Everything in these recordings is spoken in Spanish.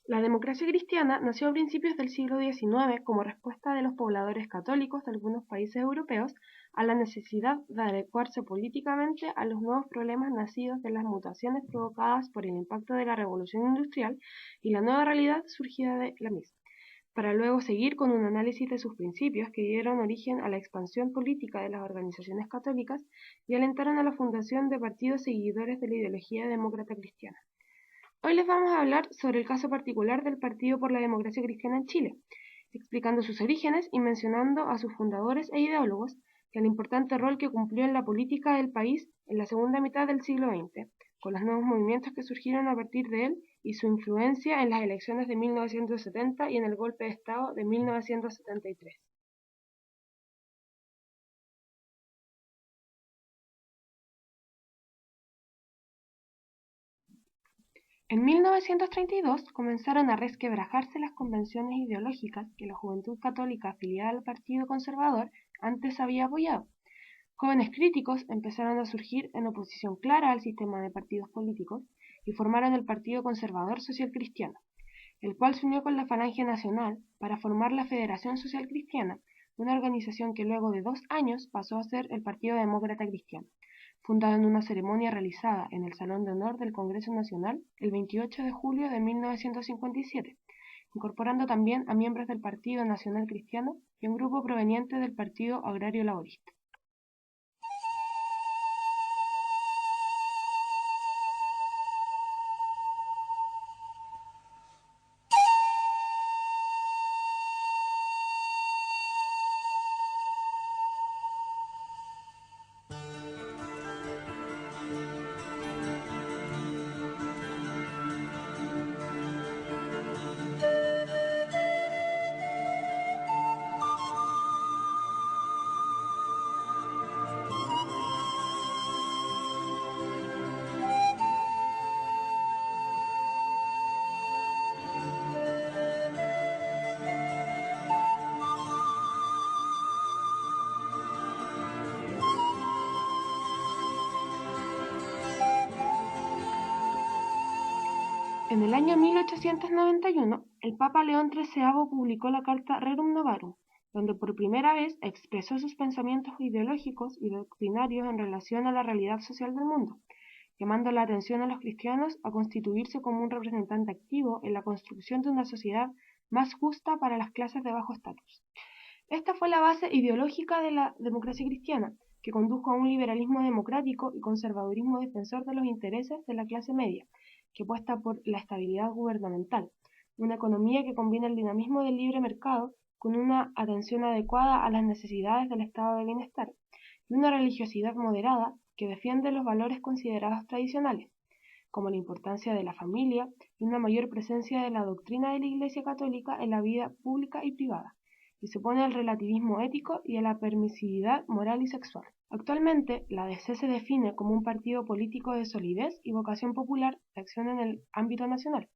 La democracia cristiana nació a principios del siglo XIX como respuesta de los pobladores católicos de algunos países europeos a la necesidad de adecuarse políticamente a los nuevos problemas nacidos de las mutaciones provocadas por el impacto de la revolución industrial y la nueva realidad surgida de la misma, para luego seguir con un análisis de sus principios que dieron origen a la expansión política de las organizaciones católicas y alentaron a la fundación de partidos seguidores de la ideología demócrata cristiana. Hoy les vamos a hablar sobre el caso particular del Partido por la Democracia Cristiana en Chile, explicando sus orígenes y mencionando a sus fundadores e ideólogos y el importante rol que cumplió en la política del país en la segunda mitad del siglo XX, con los nuevos movimientos que surgieron a partir de él y su influencia en las elecciones de 1970 y en el golpe de Estado de 1973. En 1932 comenzaron a resquebrajarse las convenciones ideológicas que la juventud católica afiliada al Partido Conservador antes había apoyado. Jóvenes críticos empezaron a surgir en oposición clara al sistema de partidos políticos y formaron el Partido Conservador Social Cristiano, el cual se unió con la Falange Nacional para formar la Federación Social Cristiana, una organización que luego de 2 años pasó a ser el Partido Demócrata Cristiano, fundado en una ceremonia realizada en el Salón de Honor del Congreso Nacional el 28 de julio de 1957, incorporando también a miembros del Partido Nacional Cristiano y un grupo proveniente del Partido Agrario Laborista. En el año 1891, el Papa León XIII publicó la carta Rerum Novarum, donde por primera vez expresó sus pensamientos ideológicos y doctrinarios en relación a la realidad social del mundo, llamando la atención a los cristianos a constituirse como un representante activo en la construcción de una sociedad más justa para las clases de bajo estatus. Esta fue la base ideológica de la democracia cristiana, que condujo a un liberalismo democrático y conservadurismo defensor de los intereses de la clase media, que apuesta por la estabilidad gubernamental, una economía que combina el dinamismo del libre mercado con una atención adecuada a las necesidades del estado de bienestar, y una religiosidad moderada que defiende los valores considerados tradicionales, como la importancia de la familia y una mayor presencia de la doctrina de la Iglesia Católica en la vida pública y privada, y se opone al relativismo ético y a la permisividad moral y sexual. Actualmente, la DC se define como un partido político de solidez y vocación popular de acción en el ámbito nacional,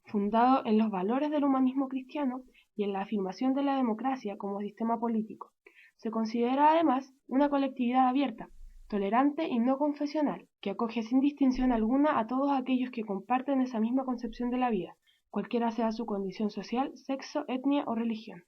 fundado en los valores del humanismo cristiano y en la afirmación de la democracia como sistema político. Se considera además una colectividad abierta, tolerante y no confesional, que acoge sin distinción alguna a todos aquellos que comparten esa misma concepción de la vida, cualquiera sea su condición social, sexo, etnia o religión.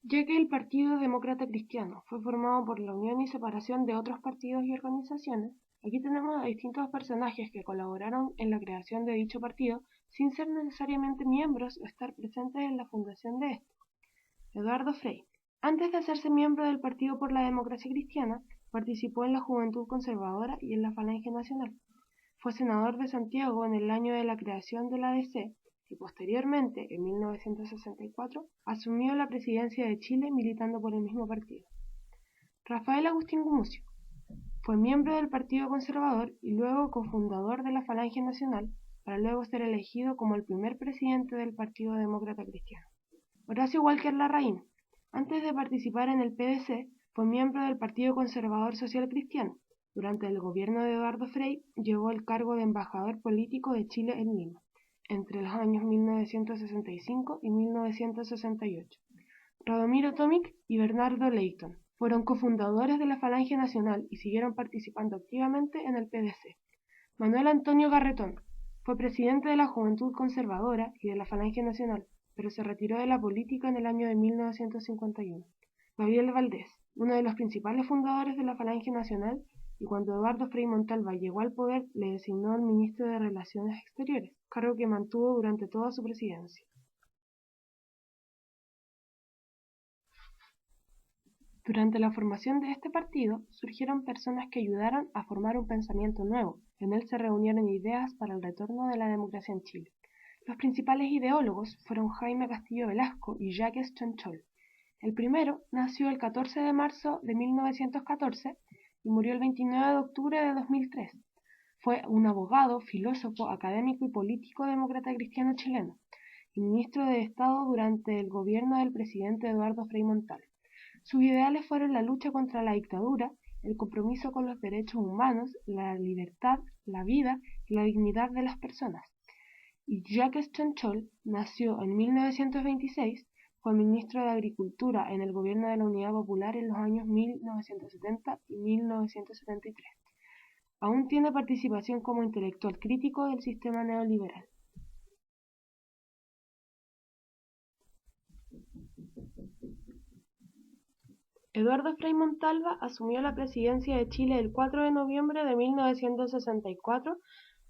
Ya que el Partido Demócrata Cristiano fue formado por la unión y separación de otros partidos y organizaciones, aquí tenemos a distintos personajes que colaboraron en la creación de dicho partido sin ser necesariamente miembros o estar presentes en la fundación de este. Eduardo Frei, antes de hacerse miembro del Partido por la Democracia Cristiana, participó en la Juventud Conservadora y en la Falange Nacional. Fue senador de Santiago en el año de la creación de la DC y posteriormente, en 1964, asumió la presidencia de Chile militando por el mismo partido. Rafael Agustín Gumucio fue miembro del Partido Conservador y luego cofundador de la Falange Nacional, para luego ser elegido como el primer presidente del Partido Demócrata Cristiano. Horacio Walker Larraín, antes de participar en el PDC, fue miembro del Partido Conservador Social Cristiano. Durante el gobierno de Eduardo Frei, llevó el cargo de embajador político de Chile en Lima, entre los años 1965 y 1968. Radomiro Tomic y Bernardo Leighton fueron cofundadores de la Falange Nacional y siguieron participando activamente en el PDC. Manuel Antonio Garretón Fue presidente de la Juventud Conservadora y de la Falange Nacional, pero se retiró de la política en el año de 1951. Gabriel Valdés, uno de los principales fundadores de la Falange Nacional, y cuando Eduardo Frei Montalva llegó al poder le designó al ministro de Relaciones Exteriores, cargo que mantuvo durante toda su presidencia. Durante la formación de este partido surgieron personas que ayudaron a formar un pensamiento nuevo. En él se reunieron ideas para el retorno de la democracia en Chile. Los principales ideólogos fueron Jaime Castillo Velasco y Jacques Chonchol. El primero nació el 14 de marzo de 1914 y murió el 29 de octubre de 2003. Fue un abogado, filósofo, académico y político demócrata cristiano chileno, y ministro de Estado durante el gobierno del presidente Eduardo Frei Montalva. Sus ideales fueron la lucha contra la dictadura, el compromiso con los derechos humanos, la libertad, la vida y la dignidad de las personas. Y Jacques Chonchol nació en 1926, fue ministro de Agricultura en el gobierno de la Unidad Popular en los años 1970 y 1973. Aún tiene participación como intelectual crítico del sistema neoliberal. Eduardo Frei Montalva asumió la presidencia de Chile el 4 de noviembre de 1964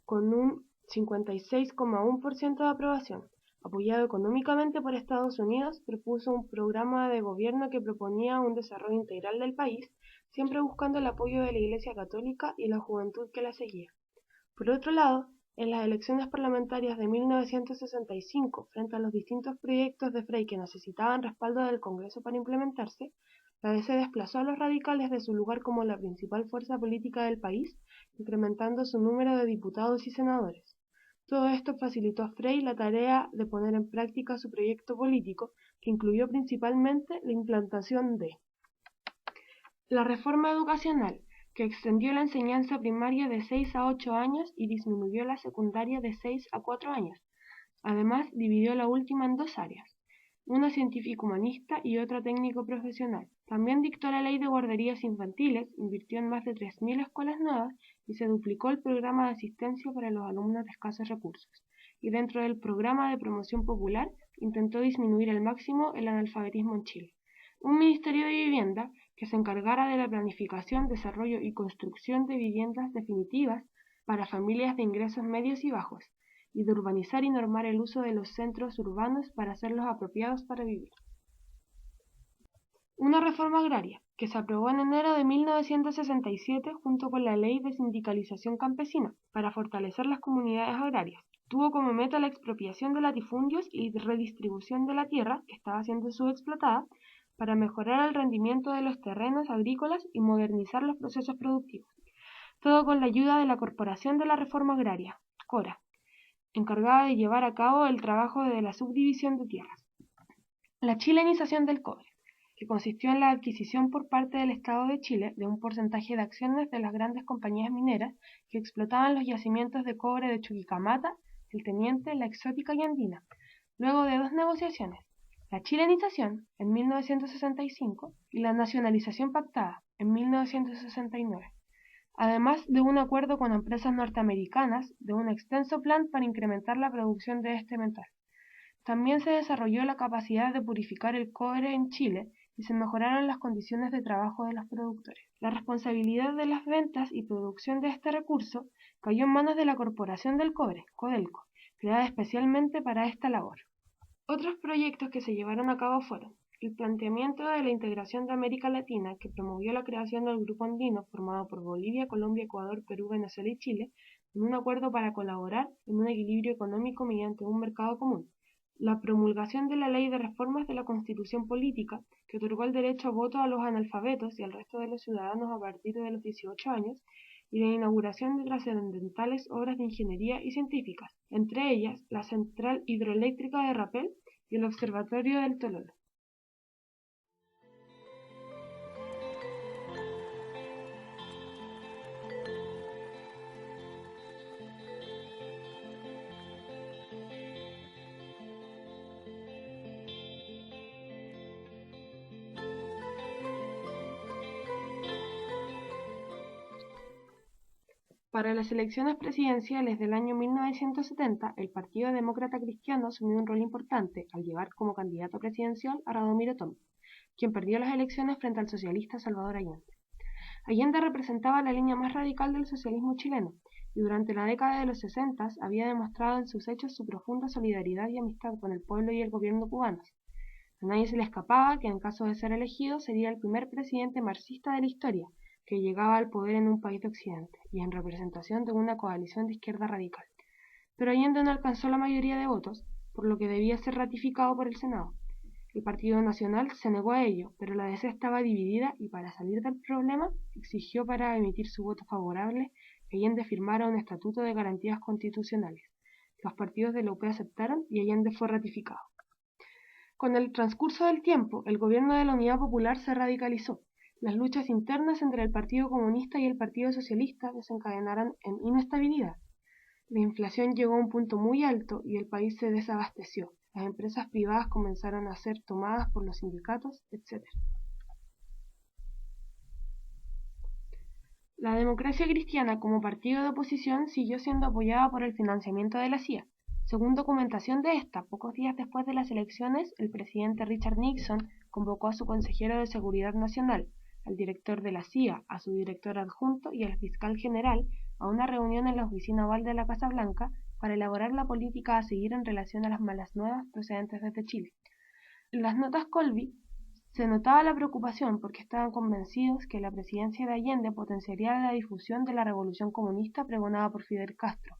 con un 56,1% de aprobación. Apoyado económicamente por Estados Unidos, propuso un programa de gobierno que proponía un desarrollo integral del país, siempre buscando el apoyo de la Iglesia Católica y la juventud que la seguía. Por otro lado, en las elecciones parlamentarias de 1965, frente a los distintos proyectos de Frei que necesitaban respaldo del Congreso para implementarse, la DC desplazó a los radicales de su lugar como la principal fuerza política del país, incrementando su número de diputados y senadores. Todo esto facilitó a Frei la tarea de poner en práctica su proyecto político, que incluyó principalmente la implantación de la reforma educacional, que extendió la enseñanza primaria de 6 a 8 años y disminuyó la secundaria de 6 a 4 años. Además, dividió la última en dos áreas, una científico-humanista y otra técnico-profesional. También dictó la ley de guarderías infantiles, invirtió en más de 3.000 escuelas nuevas y se duplicó el programa de asistencia para los alumnos de escasos recursos. Y dentro del programa de promoción popular, intentó disminuir al máximo el analfabetismo en Chile. Un Ministerio de Vivienda que se encargara de la planificación, desarrollo y construcción de viviendas definitivas para familias de ingresos medios y bajos, y de urbanizar y normar el uso de los centros urbanos para hacerlos apropiados para vivir. Una reforma agraria, que se aprobó en enero de 1967 junto con la Ley de Sindicalización Campesina, para fortalecer las comunidades agrarias. Tuvo como meta la expropiación de latifundios y redistribución de la tierra que estaba siendo subexplotada para mejorar el rendimiento de los terrenos agrícolas y modernizar los procesos productivos. Todo con la ayuda de la Corporación de la Reforma Agraria, CORA, encargada de llevar a cabo el trabajo de la subdivisión de tierras. La chilenización del cobre, que consistió en la adquisición por parte del Estado de Chile de un porcentaje de acciones de las grandes compañías mineras que explotaban los yacimientos de cobre de Chuquicamata, El Teniente, La Exótica y Andina, luego de dos negociaciones, la chilenización en 1965 y la nacionalización pactada en 1969. Además de un acuerdo con empresas norteamericanas de un extenso plan para incrementar la producción de este metal. También se desarrolló la capacidad de purificar el cobre en Chile y se mejoraron las condiciones de trabajo de los productores. La responsabilidad de las ventas y producción de este recurso cayó en manos de la Corporación del Cobre, Codelco, creada especialmente para esta labor. Otros proyectos que se llevaron a cabo fueron el planteamiento de la integración de América Latina, que promovió la creación del Grupo Andino, formado por Bolivia, Colombia, Ecuador, Perú, Venezuela y Chile, en un acuerdo para colaborar en un equilibrio económico mediante un mercado común. La promulgación de la Ley de Reformas de la Constitución Política, que otorgó el derecho a voto a los analfabetos y al resto de los ciudadanos a partir de los 18 años, y la inauguración de trascendentales obras de ingeniería y científicas, entre ellas la Central Hidroeléctrica de Rapel y el Observatorio del Tololo. Para las elecciones presidenciales del año 1970, el Partido Demócrata Cristiano asumió un rol importante al llevar como candidato presidencial a Radomiro Tomic, quien perdió las elecciones frente al socialista Salvador Allende. Allende representaba la línea más radical del socialismo chileno, y durante la década de los 60 había demostrado en sus hechos su profunda solidaridad y amistad con el pueblo y el gobierno cubanos. A nadie se le escapaba que en caso de ser elegido sería el primer presidente marxista de la historia, que llegaba al poder en un país de Occidente, y en representación de una coalición de izquierda radical. Pero Allende no alcanzó la mayoría de votos, por lo que debía ser ratificado por el Senado. El Partido Nacional se negó a ello, pero la DC estaba dividida y para salir del problema exigió para emitir su voto favorable que Allende firmara un estatuto de garantías constitucionales. Los partidos de la UP aceptaron y Allende fue ratificado. Con el transcurso del tiempo, el gobierno de la Unidad Popular se radicalizó. Las luchas internas entre el Partido Comunista y el Partido Socialista desencadenaron en inestabilidad. La inflación llegó a un punto muy alto y el país se desabasteció. Las empresas privadas comenzaron a ser tomadas por los sindicatos, etc. La Democracia Cristiana como partido de oposición siguió siendo apoyada por el financiamiento de la CIA. Según documentación de esta, pocos días después de las elecciones, el presidente Richard Nixon convocó a su consejero de Seguridad Nacional, al director de la CIA, a su director adjunto y al fiscal general a una reunión en la oficina oval de la Casa Blanca para elaborar la política a seguir en relación a las malas nuevas procedentes desde Chile. En las notas Colby se notaba la preocupación porque estaban convencidos que la presidencia de Allende potenciaría la difusión de la revolución comunista pregonada por Fidel Castro,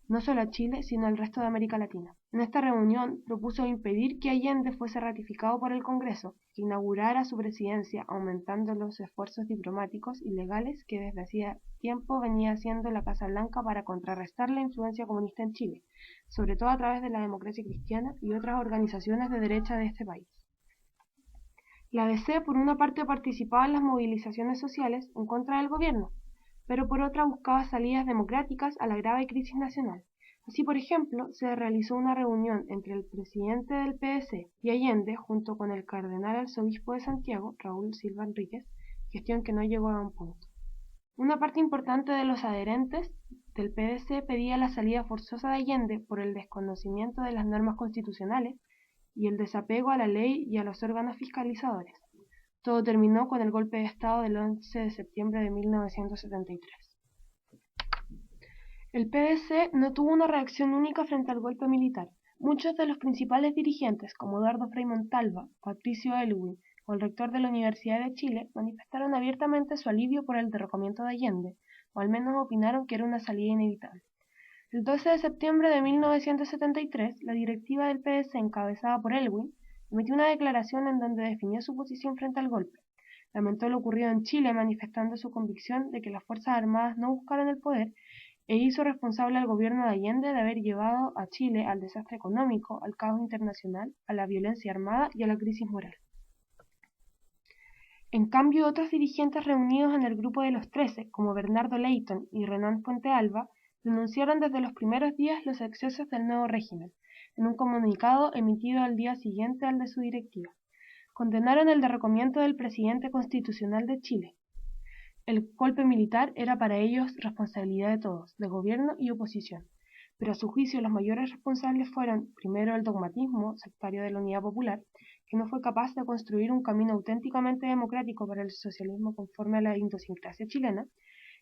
no solo a Chile, sino al resto de América Latina. En esta reunión propuso impedir que Allende fuese ratificado por el Congreso, que inaugurara su presidencia, aumentando los esfuerzos diplomáticos y legales que desde hacía tiempo venía haciendo la Casa Blanca para contrarrestar la influencia comunista en Chile, sobre todo a través de la Democracia Cristiana y otras organizaciones de derecha de este país. La DC, por una parte, participaba en las movilizaciones sociales en contra del gobierno, pero por otra buscaba salidas democráticas a la grave crisis nacional. Así, por ejemplo, se realizó una reunión entre el presidente del PDC y Allende junto con el cardenal arzobispo de Santiago, Raúl Silva Enríquez, gestión que no llegó a un punto. Una parte importante de los adherentes del PDC pedía la salida forzosa de Allende por el desconocimiento de las normas constitucionales y el desapego a la ley y a los órganos fiscalizadores. Todo terminó con el golpe de Estado del 11 de septiembre de 1973. El PDC no tuvo una reacción única frente al golpe militar. Muchos de los principales dirigentes, como Eduardo Frei Montalva, Patricio Aylwin o el rector de la Universidad de Chile, manifestaron abiertamente su alivio por el derrocamiento de Allende, o al menos opinaron que era una salida inevitable. El 12 de septiembre de 1973, la directiva del PDC, encabezada por Aylwin, emitió una declaración en donde definió su posición frente al golpe. Lamentó lo ocurrido en Chile, manifestando su convicción de que las Fuerzas Armadas no buscaran el poder e hizo responsable al gobierno de Allende de haber llevado a Chile al desastre económico, al caos internacional, a la violencia armada y a la crisis moral. En cambio, otros dirigentes reunidos en el Grupo de los 13, como Bernardo Leyton y Renan Fuentealba, denunciaron desde los primeros días los excesos del nuevo régimen, en un comunicado emitido al día siguiente al de su directiva. Condenaron el derrocamiento del presidente constitucional de Chile. El golpe militar era para ellos responsabilidad de todos, de gobierno y oposición, pero a su juicio los mayores responsables fueron, primero, el dogmatismo sectario de la Unidad Popular, que no fue capaz de construir un camino auténticamente democrático para el socialismo conforme a la idiosincrasia chilena,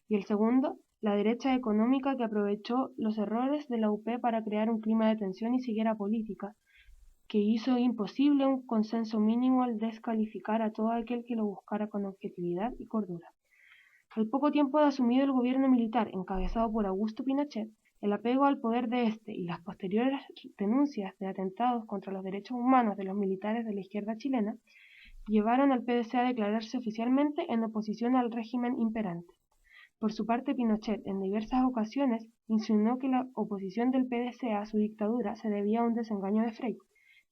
y el segundo, la derecha económica que aprovechó los errores de la UP para crear un clima de tensión y ceguera política, que hizo imposible un consenso mínimo al descalificar a todo aquel que lo buscara con objetividad y cordura. Al poco tiempo de asumido el gobierno militar encabezado por Augusto Pinochet, el apego al poder de este y las posteriores denuncias de atentados contra los derechos humanos de los militares de la izquierda chilena llevaron al PDC a declararse oficialmente en oposición al régimen imperante. Por su parte, Pinochet en diversas ocasiones insinuó que la oposición del PDC a su dictadura se debía a un desengaño de Frei,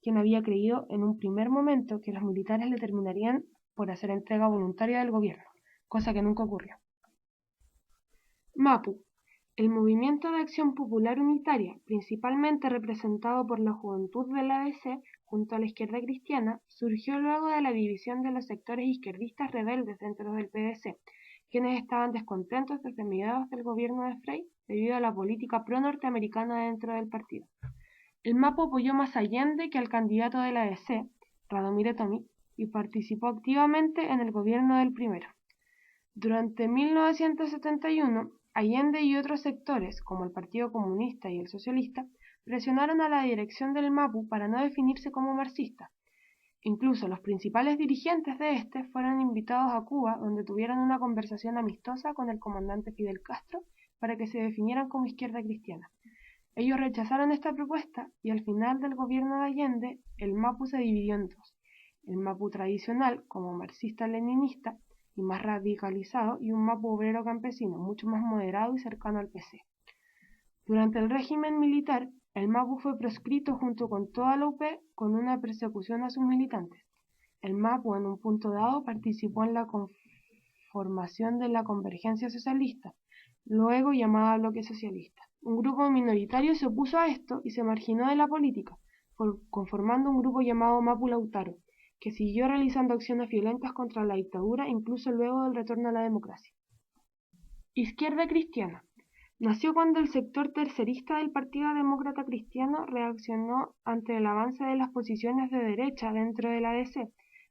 quien había creído en un primer momento que los militares le terminarían por hacer entrega voluntaria del gobierno, cosa que nunca ocurrió. MAPU, el Movimiento de Acción Popular Unitaria, principalmente representado por la juventud de la DC junto a la izquierda cristiana, surgió luego de la división de los sectores izquierdistas rebeldes dentro del PDC, quienes estaban descontentos desde mediados del gobierno de Frei debido a la política pro-norteamericana dentro del partido. El MAPU apoyó más a Allende que al candidato de la ADC, Radomiro Tomic, y participó activamente en el gobierno del primero. Durante 1971, Allende y otros sectores, como el Partido Comunista y el Socialista, presionaron a la dirección del MAPU para no definirse como marxista. Incluso los principales dirigentes de este fueron invitados a Cuba, donde tuvieron una conversación amistosa con el comandante Fidel Castro para que se definieran como izquierda cristiana. Ellos rechazaron esta propuesta y al final del gobierno de Allende, el MAPU se dividió en dos: el MAPU tradicional, como marxista-leninista y más radicalizado, y un MAPU obrero campesino, mucho más moderado y cercano al PC. Durante el régimen militar, el MAPU fue proscrito junto con toda la UP con una persecución a sus militantes. El MAPU en un punto dado participó en la conformación de la Convergencia Socialista, luego llamada Bloque Socialista. Un grupo minoritario se opuso a esto y se marginó de la política, conformando un grupo llamado MAPU Lautaro, que siguió realizando acciones violentas contra la dictadura incluso luego del retorno a la democracia. Izquierda cristiana. Nació cuando el sector tercerista del Partido Demócrata Cristiano reaccionó ante el avance de las posiciones de derecha dentro de la ADC,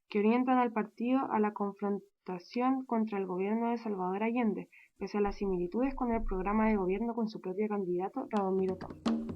que orientan al partido a la confrontación contra el gobierno de Salvador Allende, pese a las similitudes con el programa de gobierno con su propio candidato, Radomiro Tomic.